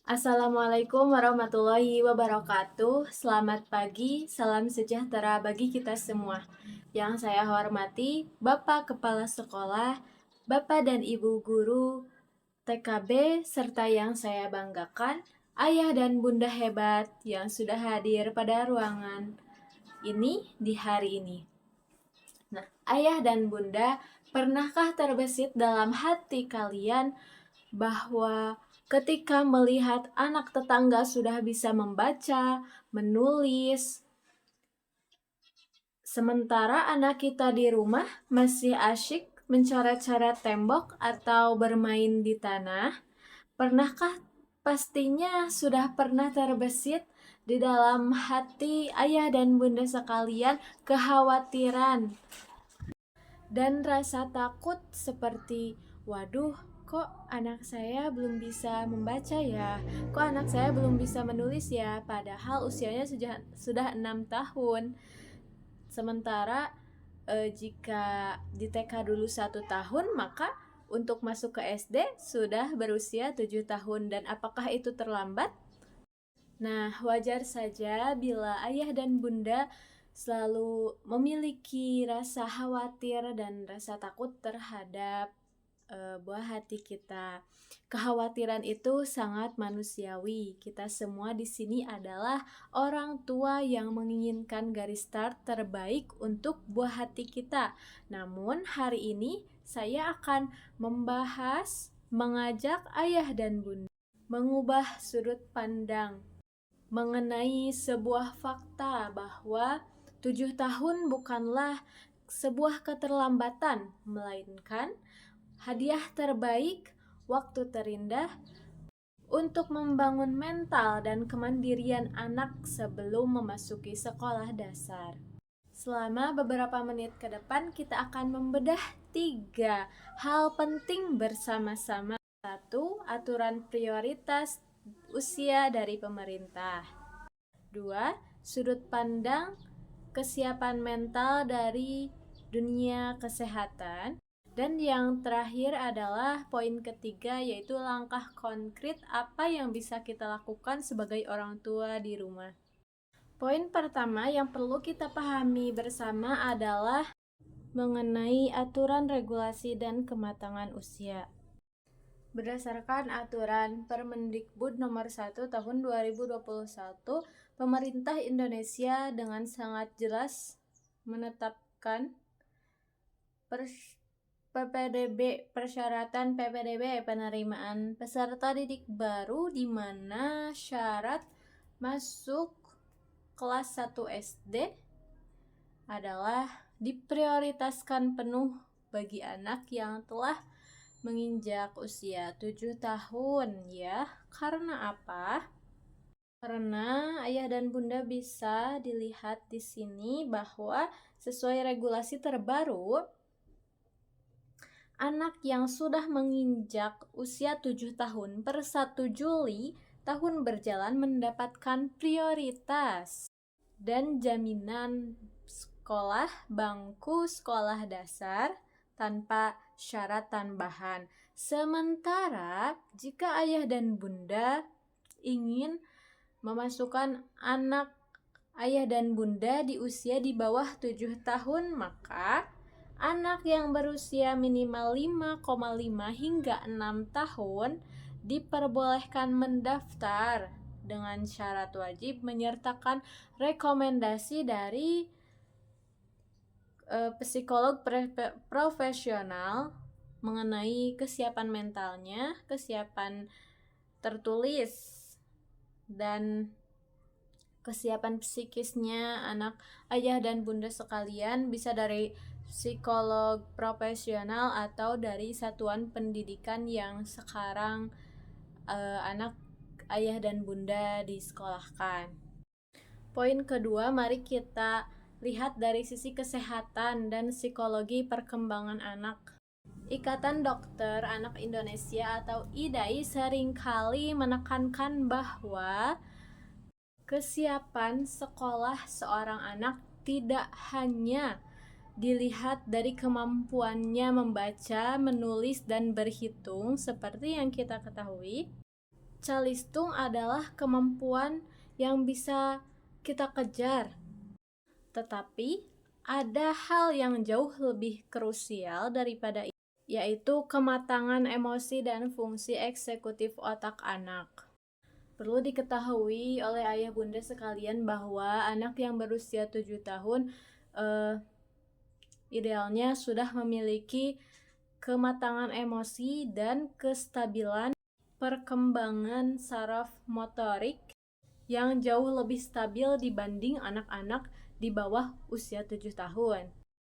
Assalamualaikum warahmatullahi wabarakatuh. Selamat pagi, salam sejahtera bagi kita semua. Yang saya hormati Bapak Kepala Sekolah, Bapak dan Ibu Guru TKB, serta yang saya banggakan, Ayah dan Bunda hebat yang sudah hadir pada ruangan ini di hari ini. Nah, Ayah dan Bunda, pernahkah terbesit dalam hati kalian bahwa ketika melihat anak tetangga sudah bisa membaca, menulis, sementara anak kita di rumah masih asyik mencoret-coret tembok atau bermain di tanah? Pernahkah pastinya sudah pernah terbesit di dalam hati ayah dan bunda sekalian kekhawatiran dan rasa takut seperti, waduh, kok anak saya belum bisa membaca ya? Kok anak saya belum bisa menulis ya? Padahal usianya sudah 6 tahun. Sementara jika di TK dulu 1 tahun, maka untuk masuk ke SD sudah berusia 7 tahun. Dan apakah itu terlambat? Nah, wajar saja bila ayah dan bunda selalu memiliki rasa khawatir dan rasa takut terhadap buah hati kita. Kekhawatiran itu sangat manusiawi. Kita semua di sini adalah orang tua yang menginginkan garis start terbaik untuk buah hati kita. Namun hari ini saya akan mengajak ayah dan bunda mengubah sudut pandang mengenai sebuah fakta bahwa 7 tahun bukanlah sebuah keterlambatan, melainkan hadiah terbaik, waktu terindah untuk membangun mental dan kemandirian anak sebelum memasuki sekolah dasar. Selama beberapa menit ke depan, kita akan membedah 3 hal penting bersama-sama. 1. Aturan prioritas usia dari pemerintah. 2. Sudut pandang kesiapan mental dari dunia kesehatan. Dan yang terakhir adalah poin ketiga, yaitu langkah konkret apa yang bisa kita lakukan sebagai orang tua di rumah. Poin pertama yang perlu kita pahami bersama adalah mengenai aturan regulasi dan kematangan usia. Berdasarkan aturan Permendikbud nomor 1 tahun 2021, pemerintah Indonesia dengan sangat jelas menetapkan persyaratan PPDB penerimaan peserta didik baru, di mana syarat masuk kelas 1 SD adalah diprioritaskan penuh bagi anak yang telah menginjak usia 7 tahun ya. Karena apa? Karena ayah dan bunda bisa dilihat di sini bahwa sesuai regulasi terbaru, anak yang sudah menginjak usia 7 tahun per 1 Juli tahun berjalan mendapatkan prioritas dan jaminan sekolah bangku sekolah dasar tanpa syarat tambahan. Sementara jika ayah dan bunda ingin memasukkan anak ayah dan bunda di usia di bawah 7 tahun, maka anak yang berusia minimal 5,5 hingga 6 tahun diperbolehkan mendaftar dengan syarat wajib menyertakan rekomendasi dari psikolog profesional mengenai kesiapan mentalnya, kesiapan tertulis, dan kesiapan psikisnya anak ayah dan bunda sekalian, bisa dari psikolog profesional atau dari satuan pendidikan yang sekarang anak ayah dan bunda disekolahkan. Poin kedua, mari kita lihat dari sisi kesehatan dan psikologi perkembangan anak. Ikatan Dokter Anak Indonesia atau IDAI seringkali menekankan bahwa kesiapan sekolah seorang anak tidak hanya dilihat dari kemampuannya membaca, menulis, dan berhitung seperti yang kita ketahui, Calistung adalah kemampuan yang bisa kita kejar, tetapi ada hal yang jauh lebih krusial daripada itu, yaitu kematangan emosi dan fungsi eksekutif otak anak. Perlu diketahui oleh ayah bunda sekalian bahwa anak yang berusia 7 tahun idealnya sudah memiliki kematangan emosi dan kestabilan perkembangan saraf motorik yang jauh lebih stabil dibanding anak-anak di bawah usia 7 tahun.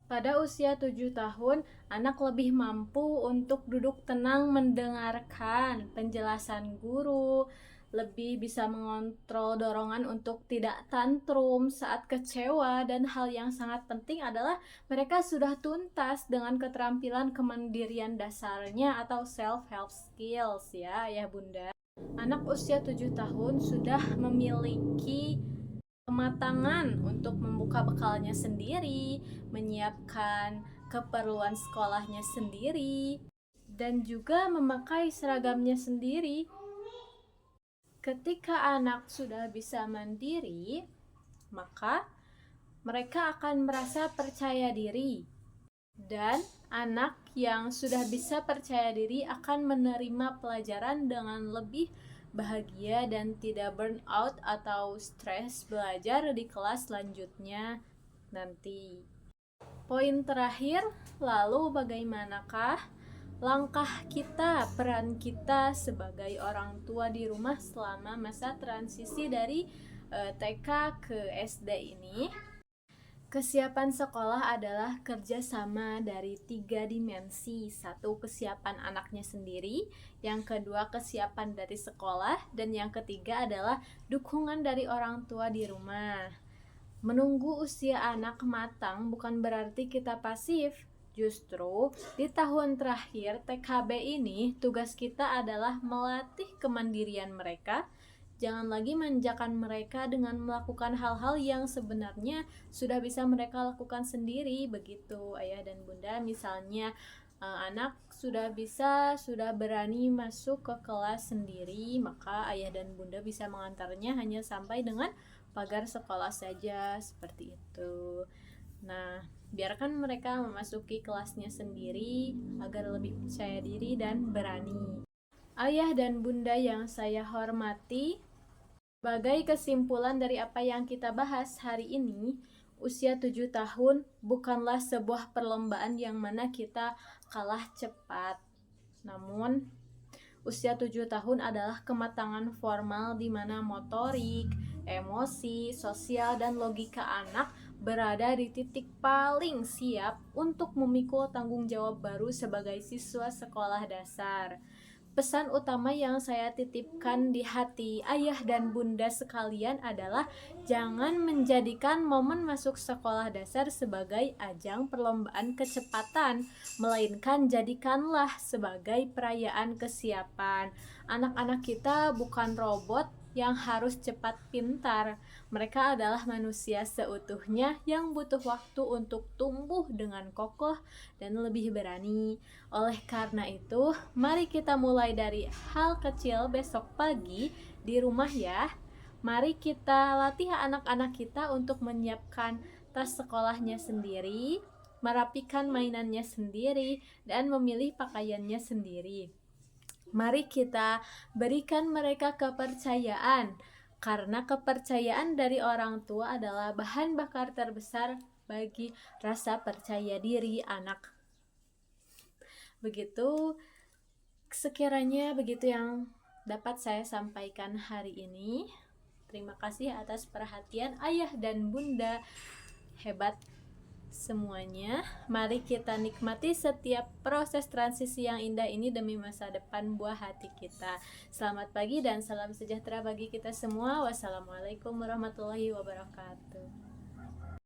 Pada usia 7 tahun, anak lebih mampu untuk duduk tenang mendengarkan penjelasan guru, lebih bisa mengontrol dorongan untuk tidak tantrum saat kecewa, dan hal yang sangat penting adalah mereka sudah tuntas dengan keterampilan kemandirian dasarnya atau self-help skills ya ayah bunda. Anak usia 7 tahun sudah memiliki kematangan untuk membuka bekalnya sendiri, menyiapkan keperluan sekolahnya sendiri, dan juga memakai seragamnya sendiri. Ketika anak sudah bisa mandiri, maka mereka akan merasa percaya diri. Dan anak yang sudah bisa percaya diri akan menerima pelajaran dengan lebih bahagia dan tidak burn out atau stres belajar di kelas selanjutnya nanti. Poin terakhir, lalu bagaimanakah langkah kita, peran kita sebagai orang tua di rumah selama masa transisi dari TK ke SD ini? Kesiapan sekolah adalah kerjasama dari 3 dimensi. Satu, kesiapan anaknya sendiri. Yang kedua, kesiapan dari sekolah. Dan yang ketiga adalah dukungan dari orang tua di rumah. Menunggu usia anak matang bukan berarti kita pasif. Justru di tahun terakhir TKB ini tugas kita adalah melatih kemandirian mereka. Jangan lagi manjakan mereka dengan melakukan hal-hal yang sebenarnya sudah bisa mereka lakukan sendiri, begitu ayah dan bunda. Misalnya anak sudah berani masuk ke kelas sendiri, maka ayah dan bunda bisa mengantarnya hanya sampai dengan pagar sekolah saja, seperti itu. Nah, biarkan mereka memasuki kelasnya sendiri agar lebih percaya diri dan berani. Ayah dan bunda yang saya hormati, sebagai kesimpulan dari apa yang kita bahas hari ini, usia 7 tahun bukanlah sebuah perlombaan yang mana kita kalah cepat. Namun, usia 7 tahun adalah kematangan formal di mana motorik, emosi, sosial, dan logika anak berada di titik paling siap untuk memikul tanggung jawab baru sebagai siswa sekolah dasar. Pesan utama yang saya titipkan di hati ayah dan bunda sekalian adalah jangan menjadikan momen masuk sekolah dasar sebagai ajang perlombaan kecepatan, melainkan jadikanlah sebagai perayaan kesiapan. Anak-anak kita bukan robot yang harus cepat pintar. Mereka adalah manusia seutuhnya yang butuh waktu untuk tumbuh dengan kokoh dan lebih berani. Oleh karena itu, mari kita mulai dari hal kecil besok pagi di rumah ya. Mari kita latih anak-anak kita untuk menyiapkan tas sekolahnya sendiri, merapikan mainannya sendiri, dan memilih pakaiannya sendiri. Mari kita berikan mereka kepercayaan, karena kepercayaan dari orang tua adalah bahan bakar terbesar bagi rasa percaya diri anak. Begitu, sekiranya begitu yang dapat saya sampaikan hari ini. Terima kasih atas perhatian ayah dan bunda hebat semuanya. Mari kita nikmati setiap proses transisi yang indah ini demi masa depan buah hati kita. Selamat pagi dan salam sejahtera bagi kita semua. Wassalamualaikum warahmatullahi wabarakatuh.